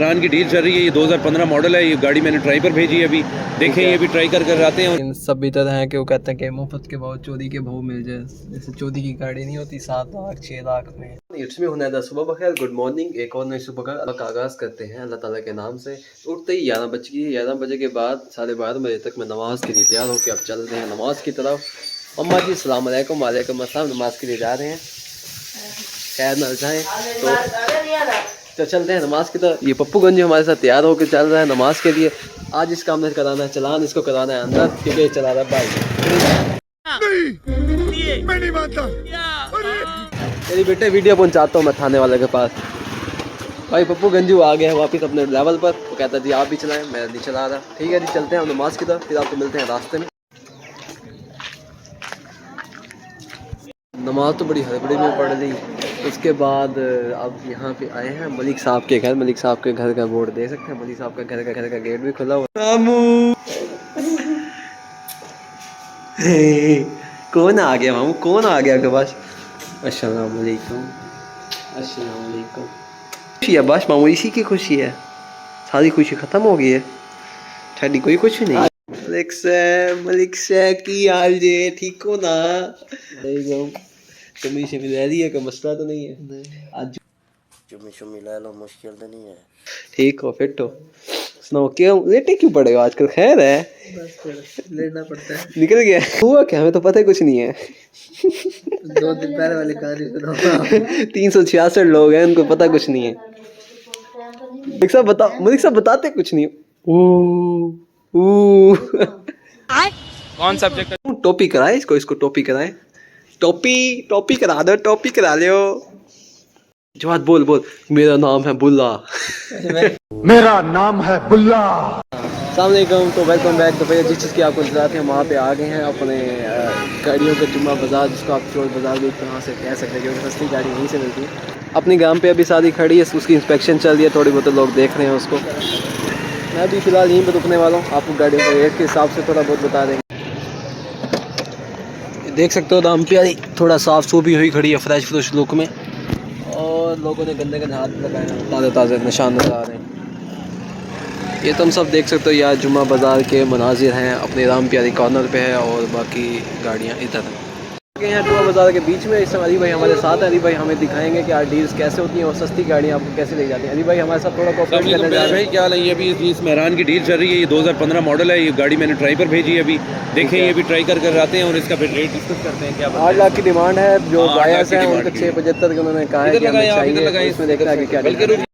इमरान की डील चल रही है। ये 2015 मॉडल है। ये गाड़ी मैंने ट्राई पर भेजी है अभी। देखें ये भी ट्राई कर आते हैं। इन सब भी तरह हैं कि वो कहते हैं कि मुफ्त के भाव चोरी के भाव मिल जाए। जैसे चोरी की गाड़ी नहीं होती 7 लाख 6 लाख में। It's me Hunaida. सुबह बखैर, गुड मॉर्निंग। एक और नई सुबह का आगाज़ करते हैं अल्लाह ताला के नाम से। उठते ही 11 बज गई। 11 बजे के बाद 12:30 बजे तक मैं नमाज़ के लिए तैयार होकर अब चल रहे हैं नमाज़ की तरफ। अम्मा जी अस्सलाम वालेकुम। वालेकुम अस्सलाम। नमाज़ के लिए जा रहे हैं, खैर न जाएँ तो चलते हैं नमाज़ की तरफ। ये पप्पू गंजी हमारे साथ तैयार होकर चल रहा है नमाज़ के लिए। आज इस काम में कराना है चलान, इसको कराना है अंदर क्योंकि चला रहा है बाइक। मैं नहीं मानता। तेरी बेटे वीडियो पहुंचाता हूँ मैं थाने वाले के पास। भाई पप्पू गंजू आ गया है वापस अपने लेवल पर। वो कहता जी आप भी चलाएं, मैं नहीं चला रहा। ठीक है जी, चलते हैं हम नमाज़ की तरफ, फिर आपको मिलते हैं रास्ते में। नमाज तो बड़ी हड़बड़ी में पढ़ ली। उसके बाद अब यहाँ पे आए हैं मलिक साहब के घर। मलिक साहब के घर का बोर्ड दे सकते हैं। मलिक साहब का घर का गेट भी खुला हुआ। कौन आ गया मामू? कौन आ गया आपके पास? अस्सलाम वालेकुम। अस्सलाम वालेकुम। खुशी है बस मामू, इसी की खुशी है। सारी खुशी ख़त्म हो गई है, ठंडी कोई खुशी नहीं। मलिक से की हाल जे? ठीक हो ना? चुम्मी शमी ले रही है, कोई मसला तो नहीं है? आज चुम्मी शुम्मी ले लो, मुश्किल तो नहीं है। ठीक हो, फिट हो? सुनाओ क्यों लेटे क्यों पड़े हो आजकल? खैर है? बस फिर लेना पड़ता है। निकल गया हुआ क्या? हमें तो पता ही कुछ नहीं है। 2 दिन पहले वाली कहानी सुनाओ। 366 लोग हैं, उनको पता कुछ नहीं है। मलिक साहब बताते कुछ नहीं। कौन सब्जेक्ट? टोपी कराए इसको टोपी कराए। टोपी करा दो, टोपी करा लियो। जवाब बोल। मेरा नाम है बुल्ला। मेरा नाम है बुल्ला। अस्सलामुअलैकुम। तो वेलकम बैक। तो भैया जिस चीज़ की आपको इंतजार थे वहाँ पे आ गए हैं अपने गाड़ियों के जुम्मा बाज़ार, जिसको आप चोर बाज़ार भी कहाँ से कह सकते हैं क्योंकि सस्ती गाड़ी यहीं से मिलती है। अपनी गांव पे अभी शादी खड़ी है, उसकी इंस्पेक्शन चल रही है। थोड़ी बहुत लोग देख रहे हैं उसको। मैं भी फ़िलहाल यहीं पर रुकने वाला हूँ। आपको गाड़ियों के रेट के हिसाब से थोड़ा बहुत बता देंगे। देख सकते हो दाम प्यारी थोड़ा साफ़ सूफी हुई खड़ी है, फ्रेश लुक में। और लोगों ने गंदे हाथ लगाए हैं, ताज़े निशान नज़र आ रहे हैं। ये तुम सब देख सकते हो यार जुम्मा बाज़ार के मनाजिर हैं। अपने राम प्यारी कॉर्नर पे है और बाकी गाड़ियाँ इधर हैं। यहाँ जुम्मा बाज़ार के बीच में इस समय अली भाई हमारे साथ है। अली भाई हमें दिखाएंगे कि डील्स कैसे होती हैं और सस्ती गाड़ियाँ आपको कैसे ले जाती हैं। अली भाई हमारे साथ थोड़ा कोऑपरेट करने जा रहे हैं। क्या नहीं, अभी इस इमरान की डील चल रही है। ये 2015 मॉडल है। ये गाड़ी मैंने ट्राई पर भेजी है अभी। देखें ये भी ट्राई कर आते हैं और इसका फिर रेट डिस्कस करते हैं। क्या 8 लाख की डिमांड है। जो बायर्स हैं उनको 675 के उन्होंने कहा है कि हमें चाहिए। इसमें देखना है कि क्या।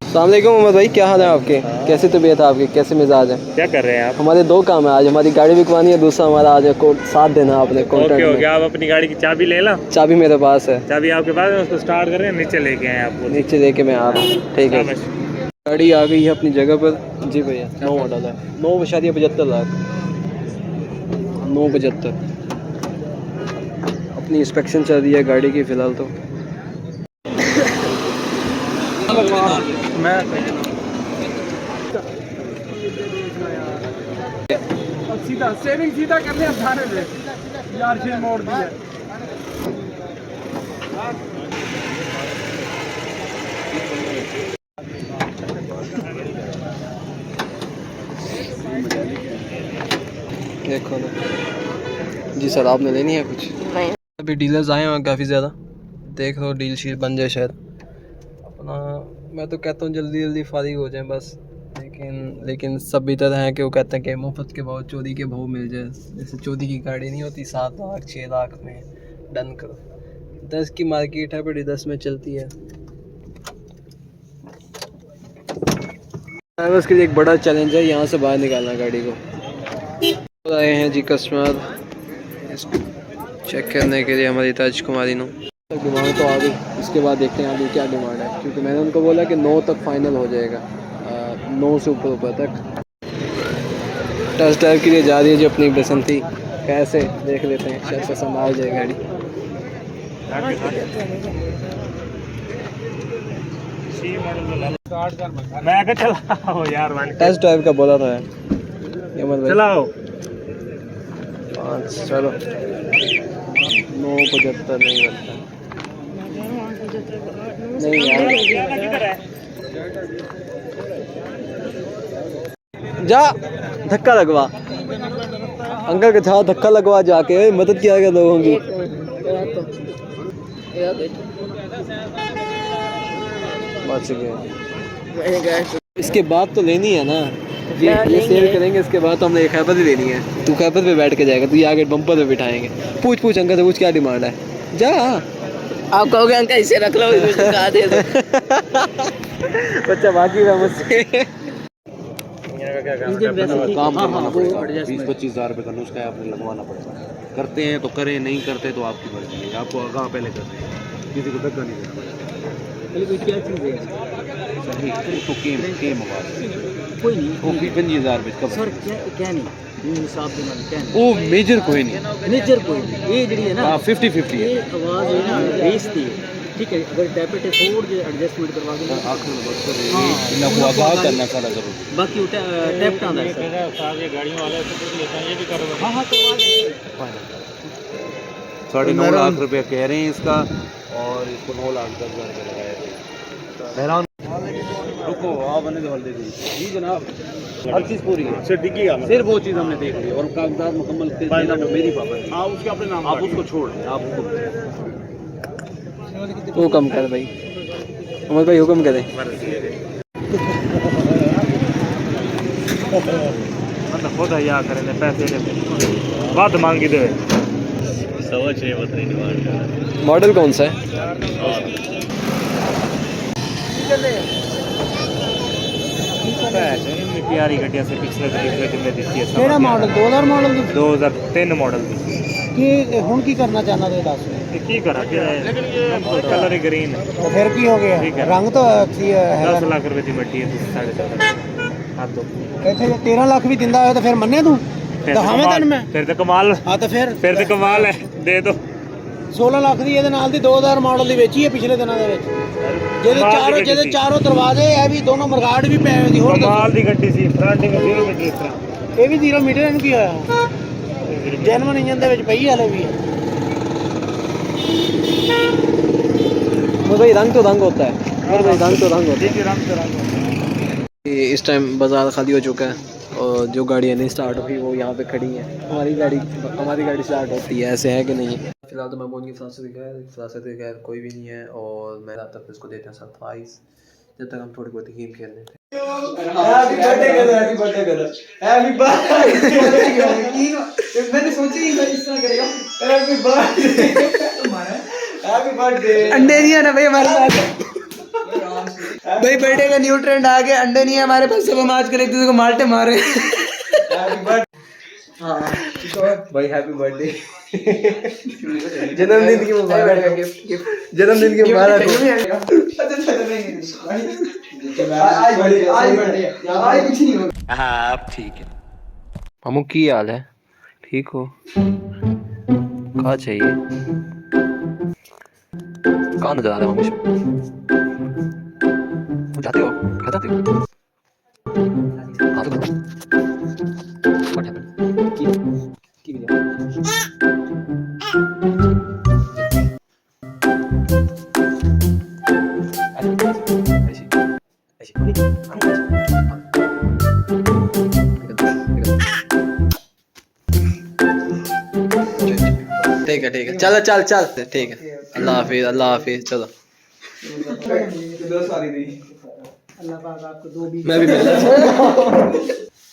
अस्सलामुअलैकुम मोहम्मद भाई, क्या हाल है आपके? कैसी तबीयत है आपकी? कैसे मिजाज है? क्या कर रहे हैं आप? हमारे 2 काम है आज। हमारी गाड़ी बिकवानी है, दूसरा हमारा आज साथ देना आपने कॉन्ट्रैक्ट में। क्या आप अपनी गाड़ी की चाबी ले ला? चाबी मेरे पास है। चाबी आपके पास है, उसको स्टार्ट करें, नीचे लेके आए आपको। नीचे लेके मैं आ रहा हूँ। ठीक है, गाड़ी आ गई है अपनी जगह पर। जी भैया 9 मॉडल है, 9.75 लाख, 9.75। अपनी इंस्पेक्शन चल रही है गाड़ी की फ़िलहाल तो। मैं सीधा सेविंग सीधा कर लिया थाने में यार, फिर मोड़ दिया। देखो ना जी सर, आपने लेनी है कुछ? नहीं, अभी डीलर्स आए हैं काफ़ी ज़्यादा। देख लो डील शीट बन जाए शायद अपना। मैं तो कहता हूँ जल्दी फारिग हो जाए बस। लेकिन सब भी तरह हैं कि वो कहते हैं कि मुफ्त के भाव चोरी के भाव मिल जाए। जैसे चोरी की गाड़ी नहीं होती 7 लाख 6 लाख में डन करो। 10 की मार्केट है, बड़ी 10 में चलती है। ड्राइवर्स के लिए एक बड़ा चैलेंज है यहाँ से बाहर निकालना गाड़ी को। आए हैं जी कस्टमर इसको चेक करने के लिए हमारी ताज कुमारी नो। डिमांड तो आ गई, इसके बाद देखते हैं आगे क्या डिमांड है, क्योंकि मैंने उनको बोला कि 9 तक फाइनल हो जाएगा। 9 से ऊपर तक टेस्ट ड्राइव के लिए जा रही है जो अपनी बसंती। कैसे देख लेते हैं, शायद पसंद आ जाए गाड़ी। मैं चलाओ यार, टेस्ट ड्राइव का बोला था चलाओ 5। चलो 9.75 नहीं बनता। नहीं यार जा धक्का लगवा, अंकल के साथ धक्का लगवा जाके मदद किया गया लोगों की। बच गए। इसके बाद तो लेनी है ना, ये सेल करेंगे, इसके बाद तो हमने एक खैबर ही लेनी है। तू खैबर पे बैठ के जाएगा, तू आगे बम्पर पे बिठाएंगे। पूछ अंकल से पूछ क्या डिमांड है। जा, आप कहोगे अंकल इसे रख लो, इसे कहा दे दो। बच्चा बाकी रहा मुझसे। काम करवाना पड़ेगा, 20-25 हज़ार रुपये का नुस्खा है, आपने लगवाना पड़ेगा। करते हैं तो करें, नहीं करते तो आपकी मर्जी है। आपको आगाह पहले करते हैं, किसी को धक्का नहीं देना पड़ेगा। क्या चीज़ है सही तो केम होगा कोई नहीं, वो 25,000 रुपये का सर क्या नहीं हिसाब के नाल क्या वो मेजर कोई नहीं, नेचर कोई नहीं, ये जड़ी है ना 50-50 है। ये आवाज़ है ना बेचती है, ठीक है। अगर टैपेट थोड़ा जो एडजस्टमेंट करवा देंगे इन्हें को आगाह करना सारा जरूरी। बाकी वो टैप आंदा है आगे गाड़ियों वाले तो ये भी करो। हाँ करवा देंगे। 9.5 लाख रुपया कह रहे हैं इसका, और इसको 9 लाख 10 हज़ार रुपये लगाया है। रुको आप आने दो, दे दीजिए जी जनाब, हर चीज़ पूरी है, सिर्फ वो चीज़ हमने देख ली और कागजात मुकम्मल देना वो मेरी पाबंदी। आप उसके अपने नाम, आप उसको छोड़ दें, आप उसको हुक्म कर भाई, उमर भाई हुक्म करें। मतलब खुद या करें पैसे दे बात मांगी दे 6.25 डिमांड। मॉडल कौन सा है? प्यारी गड्डिया से पिछले दिन में दिखती है। केड़ा मॉडल 2000 मॉडल 2003 मॉडल दी की हुन की करना चाहना तो दस की करा कलर ही ग्रीन है। तो फिर की हो गया, ठीक है। रंग तो अच्छी है। 10 लाख रुपए की मट्टी है, 14.5 हाथ दो। इत्थे 13 लाख भी दिंदा होया तो फिर मन्ने तू तो हमें तन में फिर तो कमाल, हाँ तो फिर तो कमाल है, दे दो। 16 लाख ਦੀ ਇਹਦੇ ਨਾਲ ਦੀ 2000 ਮਾਡਲ ਦੀ ਵੇਚੀ ਹੈ ਪਿਛਲੇ ਦਿਨਾਂ ਦੇ ਵਿੱਚ, ਜਿਹਦੇ ਚਾਰੋਂ ਦਰਵਾਜ਼ੇ ਇਹ ਵੀ ਦੋਨੋਂ ਮਰਗਾੜ ਵੀ ਪਏ ਹੋਏ ਸੀ। ਹੋਰ ਕਮਾਲ ਦੀ ਗੱਡੀ ਸੀ, ਫਰੰਟਿੰਗ 0 ਮੀਟਰ ਇਸ ਤਰ੍ਹਾਂ। ਇਹ ਵੀ 0 ਮੀਟਰ, ਇਹਨੂੰ ਕੀ ਹੋਇਆ? ਜੈਨੂਇਨ ਇੰਜਨ ਦੇ ਵਿੱਚ ਪਈ ਹਲੇ ਵੀ। भाई रंग तो रंग होता है, और भाई रंग तो रंग होता है। इस टाइम बाज़ार खाली हो चुका है और जो गाड़ियाँ नहीं स्टार्ट हुई वो यहाँ पे खड़ी हैं। हमारी गाड़ी स्टार्ट होती है, ऐसे है कि नहीं? फिलहाल तो मैं बोल फिरासत के खैर कोई भी नहीं है, और मैं तब इसको देते हैं सरप्राइज़ जब तक हम थोड़ी बहुत गेम खेल लेते हैं। मैंने सोची नहीं था इस तरह करेगा। अंडे नहीं है ना भाई हमारे पास, भाई बर्थडे का न्यू ट्रेंड आ गया, अंडे नहीं है हमारे पास, सब हम आज कर एक दूसरे को माल्टे मारे। हाँ भाई हैप्पी बर्थडे, जन्मदिन की मुबारक, जन्मदिन की मुबारक। आप ठीक है मामू, की हाल है? ठीक हो? कहाँ चाहिए? कहाँ नजर आ रहा है मामू? जाते हो? कहाँ जाते हो? हाँ तो बताओ। What happened? की ठीक है चल ठीक है। अल्लाह हाफिज चलो। मैं भी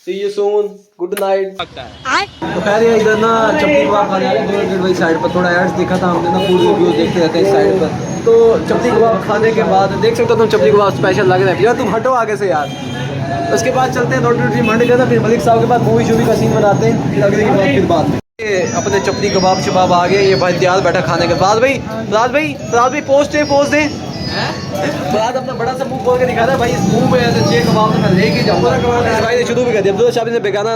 See you soon. Good night. तो खैर ये इधर ना चपली कबाब खाने वाले दो भाई साइड पर थोड़ा एड्स देखा था हमने ना, फूड रिव्यू देखते रहते हैं इस साइड पर। तो चपली कबाब खाने के बाद देख सकते हो तुम, चपली कबाब स्पेशल लग रहा है यार, तुम हटो आगे से यार। उसके बाद चलते हैं रोटी मंडी जाता, फिर मलिक साहब के बाद मूवी शूवी का सीन बनाते हैं, लगने के बाद फिर बाद में ये अपने चपली कबाब शबाब आ गए। ये भाई तैयार बैठा खाने के बाद। भाई पोस्ट दे फराद अपना बड़ा सा मुंह खोल के दिखा रहा है भाई, इस मुंह में ऐसे 6 कबाब तो मैं लेके जाऊंगा। भाई ने शुरू भी कर दिया, अब्दुल्ला शाह ने बेगाना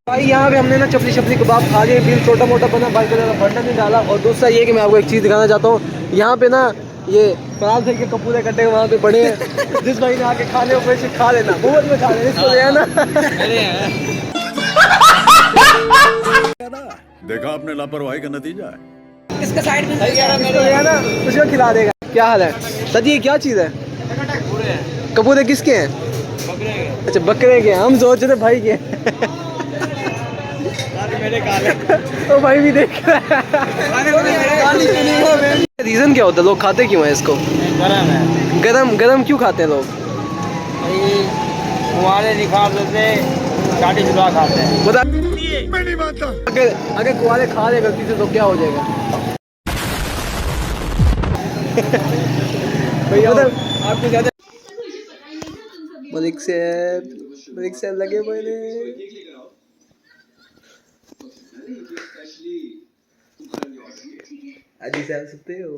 भाई। यहाँ पे हमने ना चपली कबाब खा लिए, बिल छोटा मोटा बना, भाई का बर्तन नहीं डाला। और दूसरा ये कि मैं आपको एक चीज़ दिखाना चाहता हूँ, यहाँ पे ना ये फराद भाई के कपूरे कट्टे वहाँ पे पड़े हैं, जिस भाई ने आके खाने ऊपर से खा लेना, बहुत में खा लेना, इसको ले आना। देखा आपने लापरवाही का नतीजा है। इसका साइड में ले आना, उसको खिला देगा। क्या हाल है सर जी, ये क्या चीज़ है? कपूरे किसके हैं? अच्छा बकरे के, हम सोच रहे भाई के। मेरे काले तो भाई भी देख रहा है। रीजन क्या होता है, लोग खाते क्यों हैं इसको? गरम है गरम गरम क्यों खाते हैं लोग? भाई, कुआरे निकाल देते, चाटी चुरा खाते हैं। बता, अगर कुआरे खा ले गलती से तो क्या हो जाएगा? भैया आपको ज्यादा मलिक से लगे पहले अजी से सकते हो।